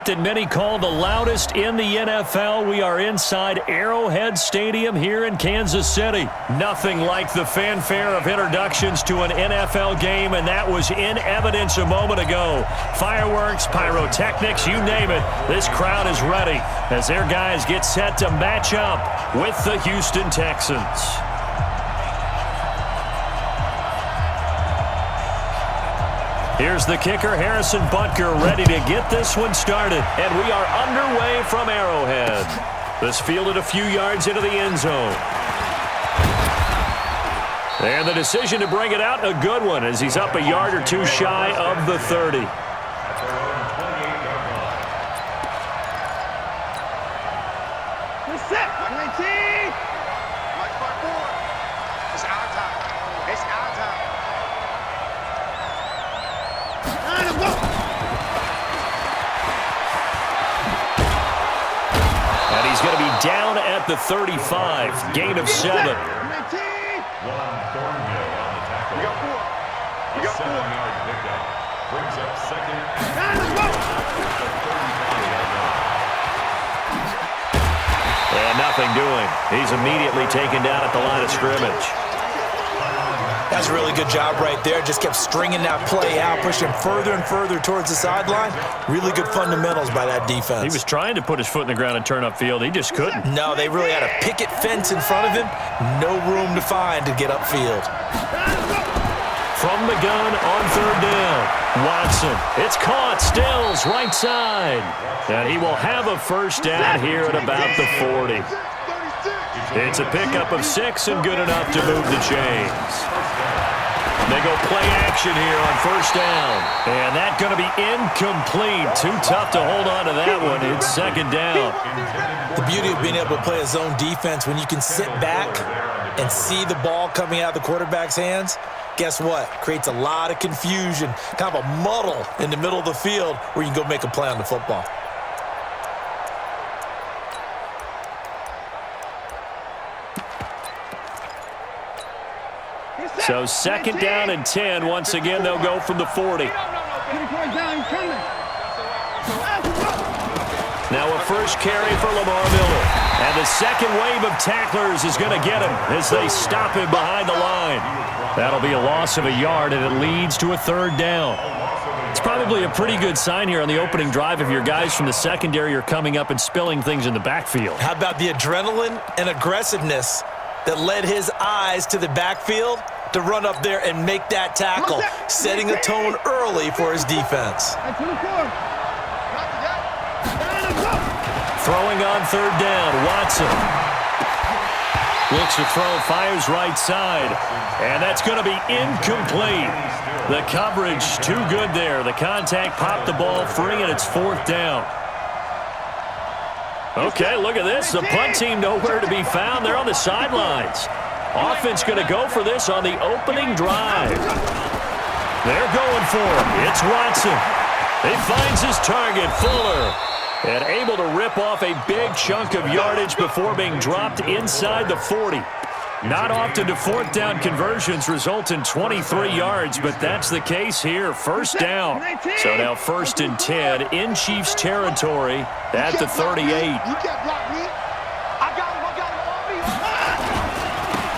That many call the loudest in the NFL. We are inside Arrowhead Stadium here in Kansas City. Nothing like the fanfare of introductions to an NFL game, and that was in evidence a moment ago. Fireworks, pyrotechnics, you name it. This crowd is ready as their guys get set to match up with the Houston Texans. Here's the kicker, Harrison Butker, ready to get this one started. And we are underway from Arrowhead. This fielded a few yards into the end zone. And the decision to bring it out, a good one, as he's up a yard or two shy of the 30. Going to be down at the 35, gain of 7. You got 4. You got 4. 7-yard pickup. Brings up second. And nothing doing. He's immediately taken down at the line of scrimmage. That's a really good job right there. Just kept stringing that play out, pushing further and further towards the sideline. Really good fundamentals by that defense. He was trying to put his foot in the ground and turn upfield. He just couldn't. No, they really had a picket fence in front of him. No room to find to get upfield. From the gun on third down. Watson. It's caught. Stills right side. And he will have a first down here at about the 40. It's a pickup of 6 and good enough to move the chains. They go play action here on first down. And that's going to be incomplete. Too tough to hold on to that one. It's second down. The beauty of being able to play a zone defense, when you can sit back and see the ball coming out of the quarterback's hands, guess what? Creates a lot of confusion, kind of a muddle in the middle of the field where you can go make a play on the football. So second down and 10. Once again, they'll go from the 40. Now a first carry for Lamar Miller. And the second wave of tacklers is going to get him as they stop him behind the line. That'll be a loss of a yard, and it leads to a third down. It's probably a pretty good sign here on the opening drive if your guys from the secondary are coming up and spilling things in the backfield. How about the adrenaline and aggressiveness that led his eyes to the backfield to run up there and make that tackle, setting a tone early for his defense. Throwing on third down, Watson. Looks to throw, fires right side, and that's going to be incomplete. The coverage too good there. The contact popped the ball free, and it's fourth down. Okay, look at this. The punt team nowhere to be found. They're on the sidelines. Offense going to go for this on the opening drive. They're going for him. It's Watson. He finds his target, Fuller, and able to rip off a big chunk of yardage before being dropped inside the 40. Not often do fourth down conversions result in 23 yards, but that's the case here. First down. So now first and 10 in Chiefs territory at the 38.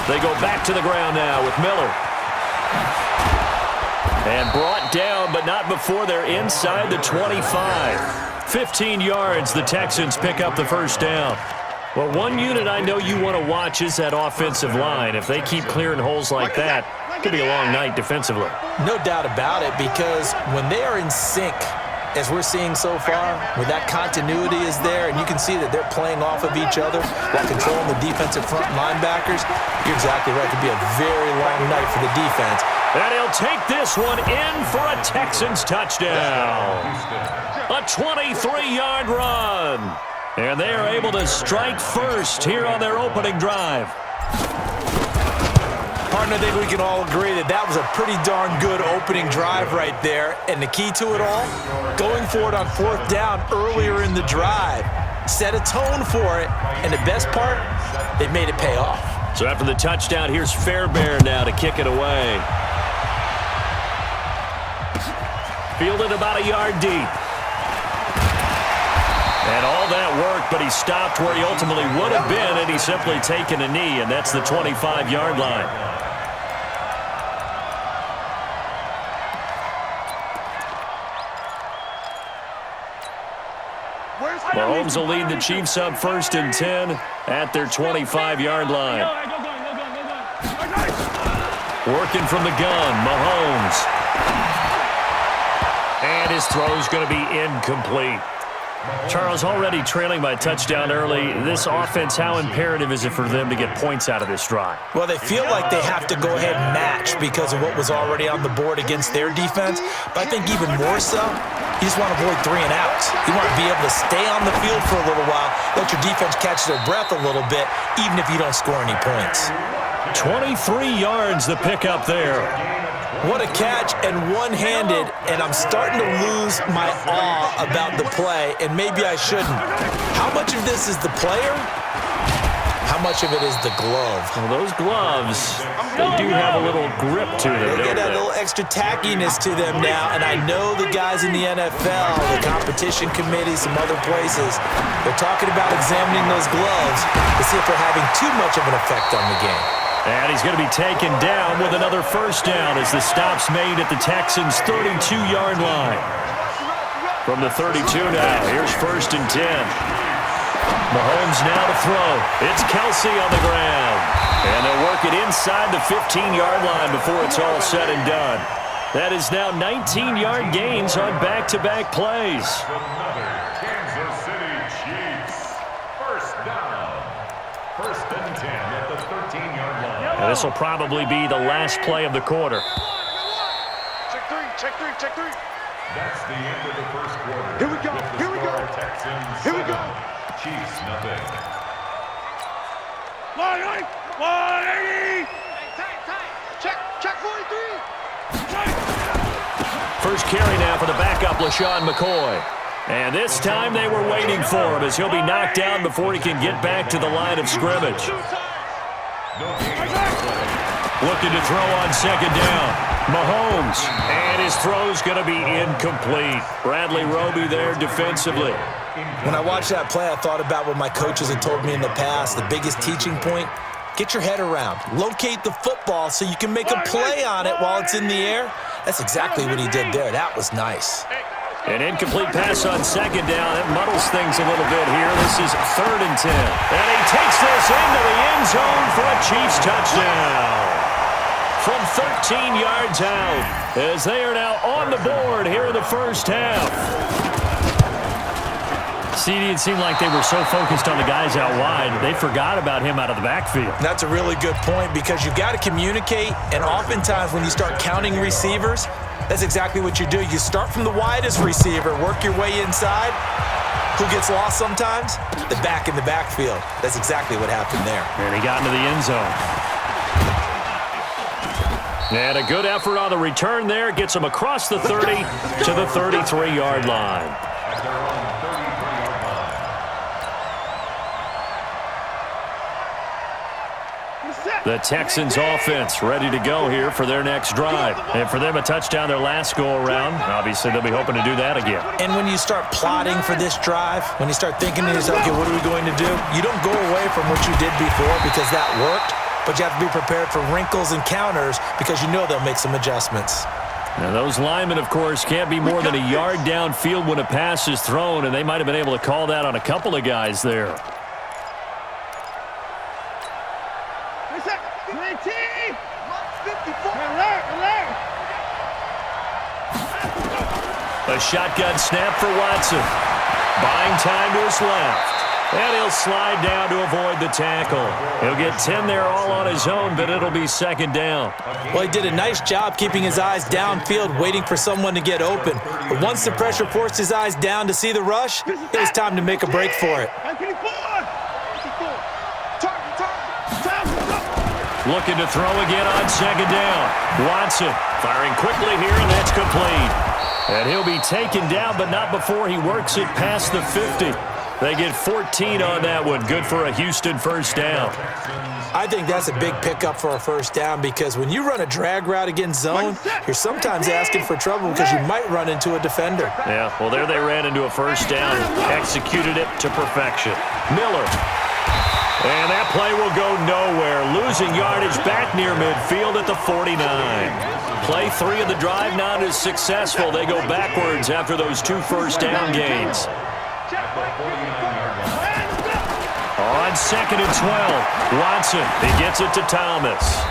They go back to the ground now with Miller. And brought down, but not before they're inside the 25. 15 yards, the Texans pick up the first down. Well, one unit I know you want to watch is that offensive line. If they keep clearing holes like that, it could be a long night defensively. No doubt about it, because when they are in sync, as we're seeing so far, where that continuity is there, and you can see that they're playing off of each other while controlling the defensive front linebackers, you're exactly right. It could be a very long night for the defense. And he'll take this one in for a Texans touchdown. A 23-yard run. And they are able to strike first here on their opening drive. Partner, I think we can all agree that that was a pretty darn good opening drive right there. And the key to it all, going for it on fourth down earlier in the drive. Set a tone for it. And the best part, they made it pay off. So after the touchdown, here's Fairbairn now to kick it away. Fielded about a yard deep. but he stopped where he ultimately would have been, and he's simply taken a knee, and that's the 25-yard line. Mahomes will lead the Chiefs up 1st and 10 at their 25-yard line. Working from the gun, Mahomes. And his throw's going to be incomplete. Charles, already trailing by a touchdown early. This offense, how imperative is it for them to get points out of this drive? Well, they feel like they have to go ahead and match because of what was already on the board against their defense. But I think even more so, you just want to avoid 3 and outs. You want to be able to stay on the field for a little while, let your defense catch their breath a little bit, even if you don't score any points. 23 yards the pickup there. What a catch, and one-handed, and I'm starting to lose my awe about the play, and maybe I shouldn't. How much of this is the player? How much of it is the glove? Well, those gloves, they do have a little grip to them, They get a little extra tackiness to them now, and I know the guys in the NFL, the competition committee, some other places, they're talking about examining those gloves to see if they're having too much of an effect on the game. And he's going to be taken down with another first down as the stop's made at the Texans' 32-yard line. From the 32 now, here's 1st and 10. Mahomes now to throw. It's Kelsey on the ground. And they'll work it inside the 15-yard line before it's all said and done. That is now 19-yard gains on back-to-back plays. Another Kansas City Chiefs. First down. 1st and 10 at the 13-yard line. And this will probably be the last play of the quarter. Check three. That's the end of the first quarter. Here we go. Texans Here we go. 7, Chiefs nothing. 180. Check 43. First carry now for the backup, LaShawn McCoy. And this time they were waiting for him as he'll be knocked down before he can get back to the line of scrimmage. Looking to throw on 2nd down. Mahomes. And his throw's going to be incomplete. Bradley Roby there defensively. When I watched that play, I thought about what my coaches had told me in the past. The biggest teaching point, get your head around. Locate the football so you can make a play on it while it's in the air. That's exactly what he did there. That was nice. An incomplete pass on 2nd down. That muddles things a little bit here. This is 3rd and 10. And he takes this into the end zone for a Chiefs touchdown. From 13 yards out, as they are now on the board here in the first half. CD, it seemed like they were so focused on the guys out wide, they forgot about him out of the backfield. That's a really good point because you've got to communicate, and oftentimes when you start counting receivers, that's exactly what you do. You start from the widest receiver, work your way inside. Who gets lost sometimes? The back in the backfield. That's exactly what happened there. And he got into the end zone. And a good effort on the return there. Gets him across the 30 to the 33-yard line. At their own 33-yard line. The Texans offense ready to go here for their next drive. And for them, a touchdown their last go-around. Obviously, they'll be hoping to do that again. And when you start plotting for this drive, when you start thinking to yourself, okay, what are we going to do? You don't go away from what you did before because that worked, but you have to be prepared for wrinkles and counters because you know they'll make some adjustments. Now, those linemen, of course, can't be more than a yard downfield when a pass is thrown, and they might have been able to call that on a couple of guys there. A shotgun snap for Watson. Buying time to his left. And he'll slide down to avoid the tackle. He'll get 10 there all on his own, but it'll be 2nd down. Well, he did a nice job keeping his eyes downfield, waiting for someone to get open. But once the pressure forced his eyes down to see the rush, it was time to make a break for it. Looking to throw again on 2nd down. Watson firing quickly here, and that's complete. And he'll be taken down, but not before he works it past the 50. They get 14 on that one. Good for a Houston first down. I think that's a big pickup for a first down because when you run a drag route against zone, you're sometimes asking for trouble because you might run into a defender. Yeah, well, there they ran into a first down and executed it to perfection. Miller. And that play will go nowhere. Losing yardage back near midfield at the 49. Play 3 of the drive not as successful. They go backwards after those 2 first down gains. On 2nd and 12, Watson, he gets it to Thomas.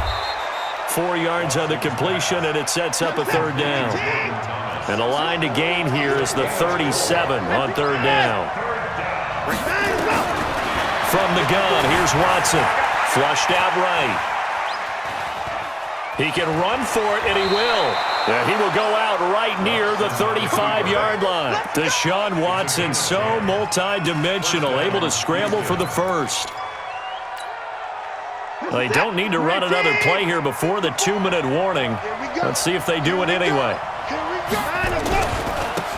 4 yards on the completion, and it sets up a 3rd down. And the line to gain here is the 37 on 3rd down. From the gun, here's Watson. Flushed out right. He can run for it, and he will. Yeah, he will go out right near the 35-yard line. Deshaun Watson, so multi-dimensional, able to scramble for the first. They don't need to run another play here before the 2-minute warning. Let's see if they do it anyway.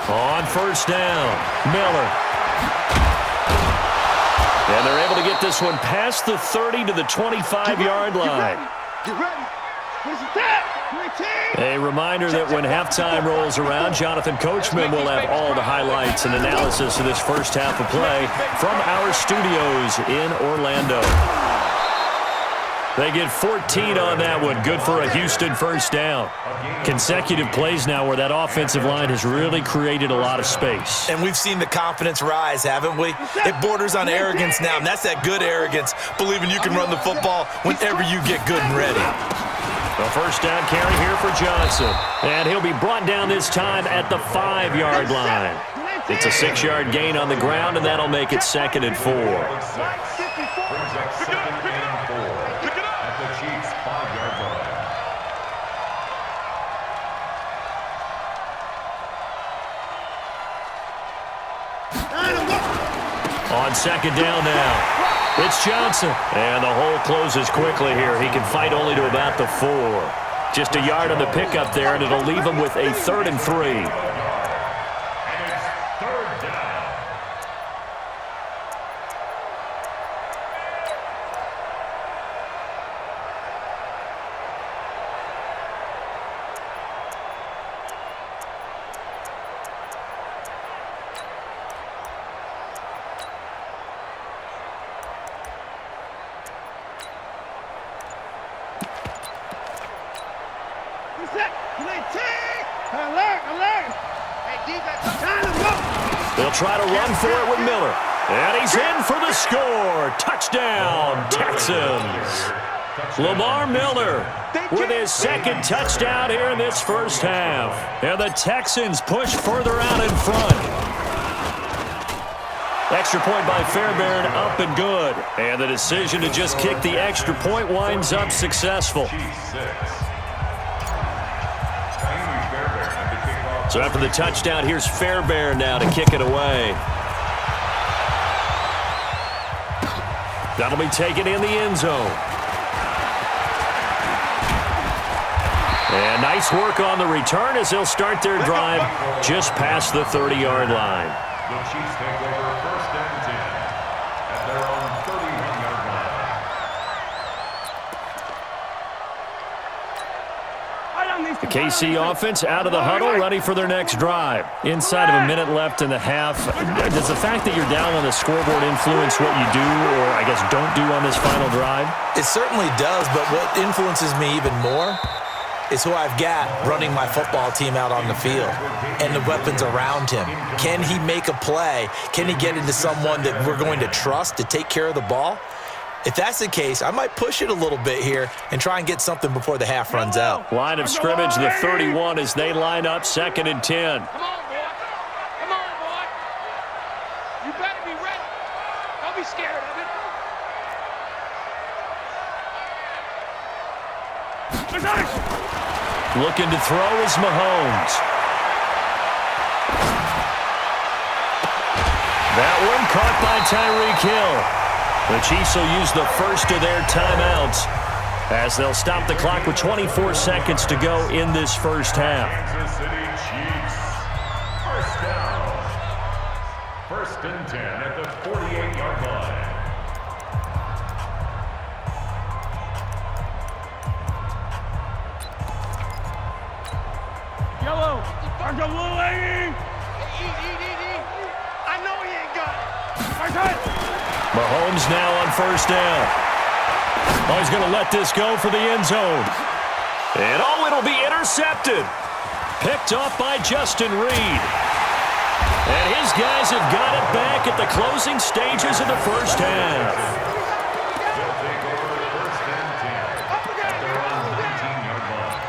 On first down, Miller. And they're able to get this one past the 30 to the 25-yard line. Get ready. A reminder that when halftime rolls around, Jonathan Coachman will have all the highlights and analysis of this first half of play from our studios in Orlando. They get 14 on that one. Good for a Houston first down. Consecutive plays now where that offensive line has really created a lot of space. And we've seen the confidence rise, haven't we? It borders on arrogance now, and that's that good arrogance, believing you can run the football whenever you get good and ready. A first down carry here for Johnson. And he'll be brought down this time at the 5-yard line. It's a 6-yard gain on the ground, and that'll make it 2nd and 4. On 2nd down now. It's Johnson. And the hole closes quickly here. He can fight only to about the 4. Just a yard on the pickup there, and it'll leave him with a 3rd and 3. And it's 3rd down. They'll try to run for it with Miller. And he's in for the score. Touchdown, Texans. Lamar Miller with his 2nd touchdown here in this first half. And the Texans push further out in front. Extra point by Fairbairn, up and good. And the decision to just kick the extra point winds up successful. So after the touchdown, here's Fairbairn now to kick it away. That'll be taken in the end zone. And nice work on the return as they'll start their drive just past the 30-yard line. The Chiefs take over 1st and 10 at their own 31-yard line. The KC offense out of the huddle, ready for their next drive. Inside of a minute left in the half, does the fact that you're down on the scoreboard influence what you do or, I guess, don't do on this final drive? It certainly does, but what influences me even more is who I've got running my football team out on the field and the weapons around him. Can he make a play? Can he get into someone that we're going to trust to take care of the ball? If that's the case, I might push it a little bit here and try and get something before the half runs out. Line of scrimmage, the 31 as they line up 2nd and 10. Come on, boy. Come on, boy. You better be ready. Don't be scared of it. Looking to throw is Mahomes. That one caught by Tyreek Hill. The Chiefs will use the first of their timeouts as they'll stop the clock with 24 seconds to go in this first half. Kansas City Chiefs. First down. First and 10 at the 48-yard line. Yellow, there's a little lady. Eat. I know he ain't got it. Mahomes now on first down. Oh, he's going to let this go for the end zone. And it'll be intercepted. Picked off by Justin Reed. And his guys have got it back at the closing stages of the first half. They'll take over first and 10 at their own 19-yard line.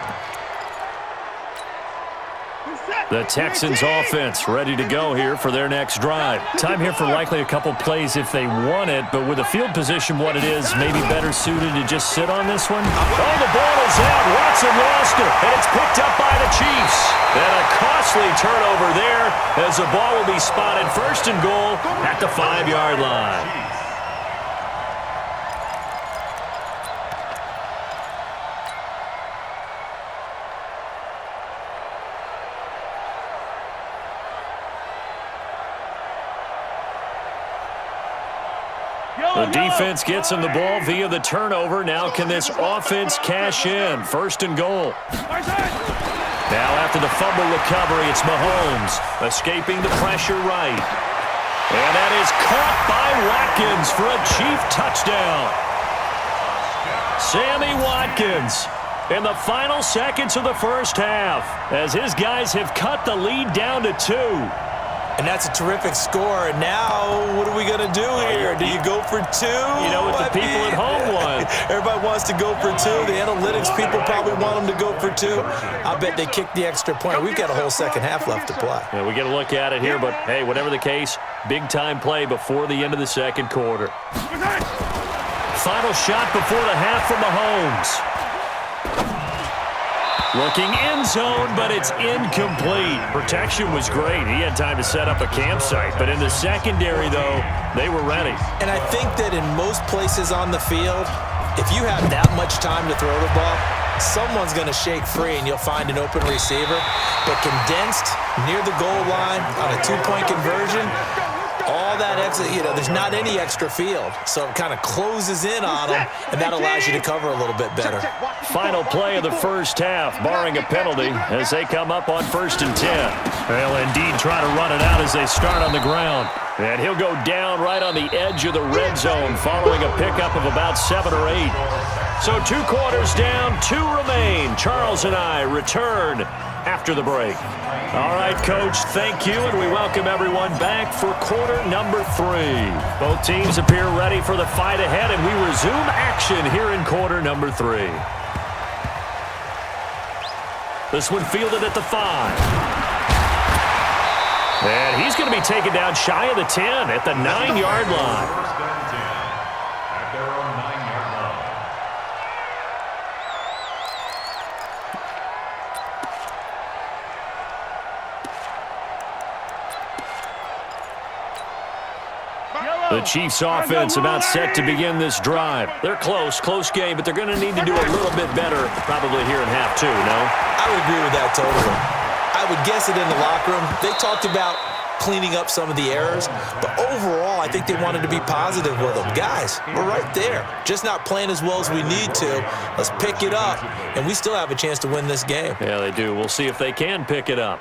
The Texans offense ready to go here for their next drive. Time here for likely a couple plays if they want it, but with the field position what it is, maybe better suited to just sit on this one. Oh, the ball is out. Watson lost it, and it's picked up by the Chiefs. And a costly turnover there as the ball will be spotted first and goal at the 5-yard line. The defense gets him the ball via the turnover. Now can this offense cash in? First and goal. Now after the fumble recovery, it's Mahomes escaping the pressure right. And that is caught by Watkins for a Chief touchdown. Sammy Watkins in the final seconds of the first half as his guys have cut the lead down to 2. And that's a terrific score. And now, what are we going to do here? Do you go for 2? You know what the people at home want. Everybody wants to go for 2. The analytics people probably want them to go for 2. I bet they kick the extra point. We've got a whole second half left to play. Yeah, we get a look at it here, but hey, whatever the case, big-time play before the end of the second quarter. Final shot before the half from Mahomes. Looking end zone, but it's incomplete. Protection was great. He had time to set up a campsite. But in the secondary, though, they were ready. And I think that in most places on the field, if you have that much time to throw the ball, someone's going to shake free and you'll find an open receiver. But condensed near the goal line on a 2-point conversion, all that extra, there's not any extra field. So it kind of closes in on them, and that allows you to cover a little bit better. Final play of the first half, barring a penalty, as they come up on first and 10. They'll indeed try to run it out as they start on the ground. And he'll go down right on the edge of the red zone following a pickup of about 7 or 8. So 2 quarters down, 2 remain. Charles and I return after the break. All right, Coach, thank you, and we welcome everyone back for quarter number 3. Both teams appear ready for the fight ahead, and we resume action here in quarter number 3. This one fielded at the 5. And he's going to be taken down shy of the 10 at the 9-yard line. First and 10 at their own 9-yard line. The Chiefs offense about set to begin this drive. They're close game, but they're going to need to do a little bit better probably here in half 2, no? I would agree with that totally. I would guess it in the locker room. They talked about cleaning up some of the errors, but overall, I think they wanted to be positive with them. Guys, we're right there. Just not playing as well as we need to. Let's pick it up, and we still have a chance to win this game. Yeah, they do. We'll see if they can pick it up.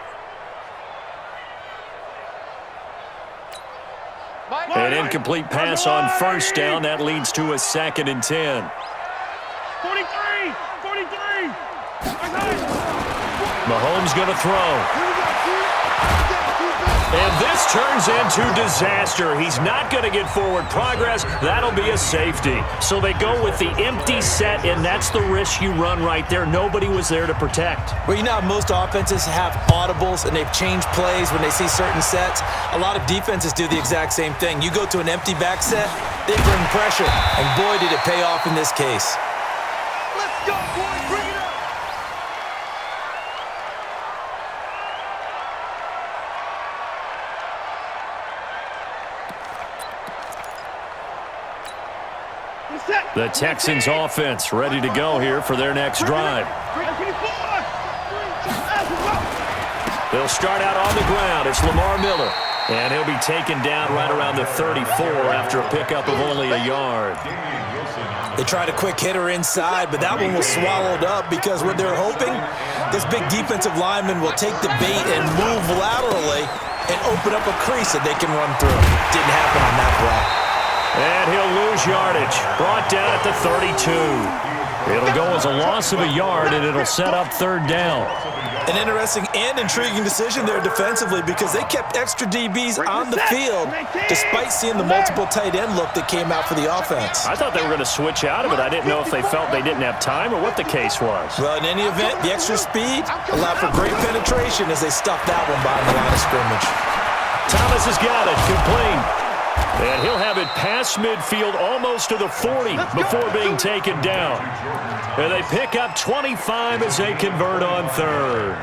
An incomplete pass on first down. That leads to a 2nd and 10. 43! Mahomes going to throw. And this turns into disaster. He's not going to get forward progress. That'll be a safety. So they go with the empty set, and that's the risk you run right there. Nobody was there to protect. Well, you know how most offenses have audibles, and they've changed plays when they see certain sets. A lot of defenses do the exact same thing. You go to an empty back set, they bring pressure. And boy, did it pay off in this case. Let's go, boys! Bring it up! The Texans offense ready to go here for their next drive. They'll start out on the ground. It's Lamar Miller. And he'll be taken down right around the 34 after a pickup of only a yard. They tried a quick hitter inside, but that one was swallowed up because what they're hoping, this big defensive lineman will take the bait and move laterally and open up a crease that they can run through. Didn't happen on that play. And he'll lose yardage. Brought down at the 32. It'll go as a loss of a yard, and it'll set up third down. An interesting and intriguing decision there defensively because they kept extra DBs on the field despite seeing the multiple tight end look that came out for the offense. I thought they were going to switch out of it. I didn't know if they felt they didn't have time or what the case was. Well, in any event, the extra speed allowed for great penetration as they stuffed that one behind the line of scrimmage. Thomas has got it, complete. And he'll have it past midfield almost to the 40 before being taken down. And they pick up 25 as they convert on third.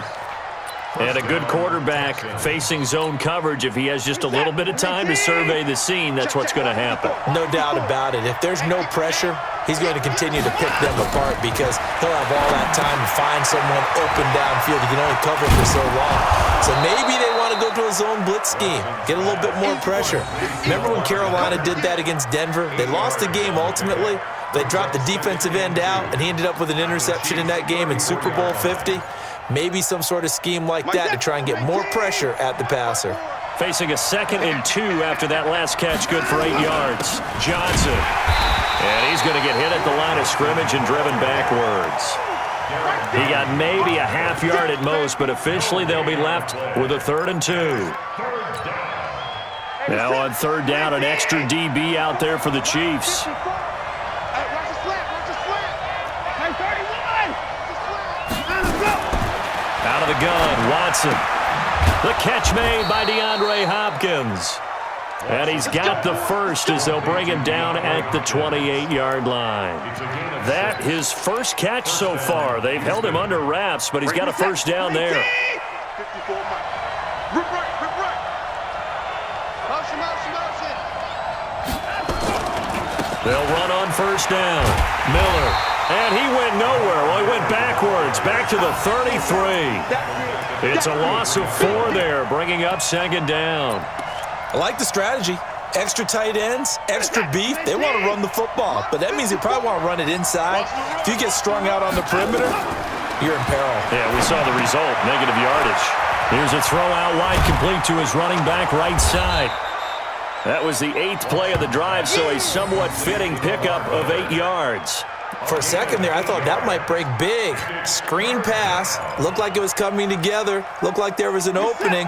And a good quarterback facing zone coverage. If he has just a little bit of time to survey the scene, that's what's going to happen. No doubt about it. If there's no pressure, he's going to continue to pick them apart because he'll have all that time to find someone open downfield. He can only cover for so long. So maybe they want to go to a zone blitz scheme, get a little bit more pressure. Remember when Carolina did that against Denver? They lost the game ultimately. They dropped the defensive end out, and he ended up with an interception in that game in Super Bowl 50. Maybe some sort of scheme like that to try and get more pressure at the passer. Facing a 2nd and 2 after that last catch, good for 8 yards. Johnson. And he's going to get hit at the line of scrimmage and driven backwards. He got maybe a half yard at most, but officially they'll be left with a 3rd and 2. Now on third down, an extra DB out there for the Chiefs. Out of the gun, Watson. The catch made by DeAndre Hopkins. And he's got the first as they'll bring him down at the 28-yard line. That his first catch so far. They've held him under wraps, but he's got a first down there. They'll run on first down. Miller. And he went nowhere. Well, he went backwards, back to the 33. It's a loss of 4 there, bringing up 2nd down. I like the strategy. Extra tight ends, extra beef. They want to run the football, but that means they probably want to run it inside. If you get strung out on the perimeter, you're in peril. Yeah, we saw the result, negative yardage. Here's a throw out wide, complete to his running back right side. That was the 8th play of the drive, so a somewhat fitting pickup of 8 yards. For a second there, I thought that might break big. Screen pass. Looked like it was coming together. Looked like there was an opening.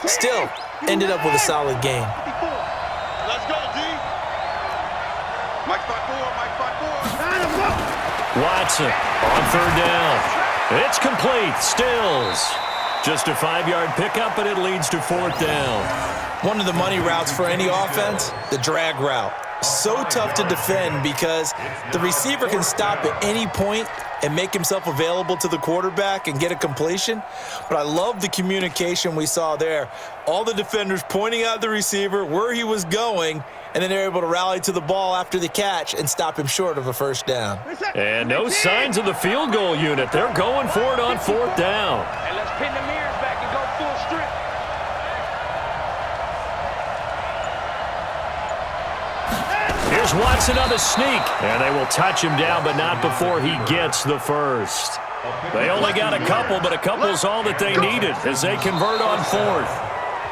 Still, ended up with a solid game. Let's go, D. Mike 5-4. Watson on third down. It's complete. Stills. Just a 5-yard pickup, but it leads to 4th down. One of the money routes for any offense, the drag route. So tough to defend because the receiver can stop at any point and make himself available to the quarterback and get a completion. But I love the communication we saw there. All the defenders pointing out the receiver, where he was going, and then they're able to rally to the ball after the catch and stop him short of a first down. And no signs of the field goal unit. They're going for it on 4th down. And let's pin the mirrors back and go full strip. Here's Watson on the sneak, and they will touch him down, but not before he gets the first. They only got a couple, but a couple's all that they needed as they convert on 4th.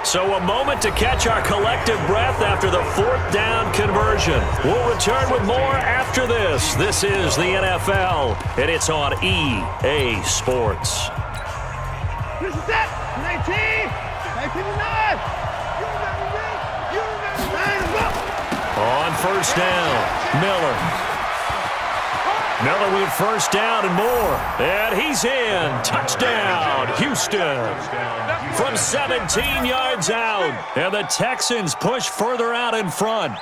So a moment to catch our collective breath after the 4th down conversion. We'll return with more after this. This is the NFL, and it's on EA Sports. This is it. 19. 19. On first down, Miller. Miller with first down and more. And he's in. Touchdown, Houston. From 17 yards out. And the Texans push further out in front.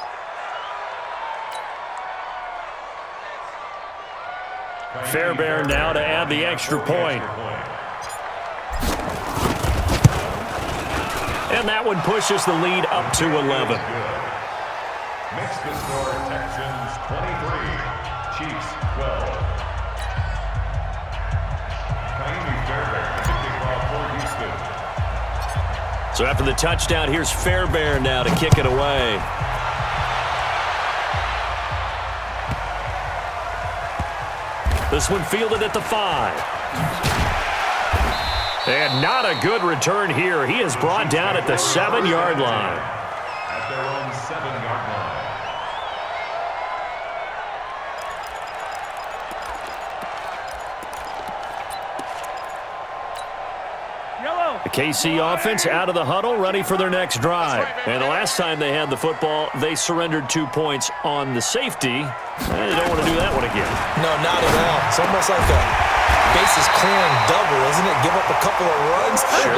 Fairbairn now to add the extra point. And that one pushes the lead up to 11. Makes the score Texans 23, Chiefs 12. Kaimi Fairbairn, the kickoff for Houston. So after the touchdown, here's Fairbairn now to kick it away. This one fielded at the 5. And not a good return here. He is brought down at the 7-yard line. At their own 7-yard line. The KC offense out of the huddle, ready for their next drive. And the last time they had the football, they surrendered 2 points on the safety. And they don't want to do that one again. No, not at all. It's almost like a bases clearing double, isn't it? Give up a couple of runs. Sure.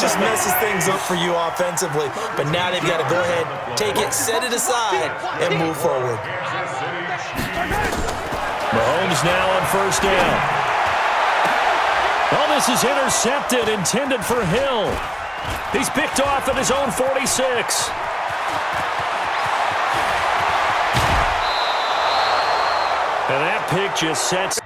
just messes things up for you offensively. But now they've got to go ahead, take it, set it aside, and move forward. Mahomes now on first down. Oh, this is intercepted, intended for Hill. He's picked off at his own 46. And that pick just sets...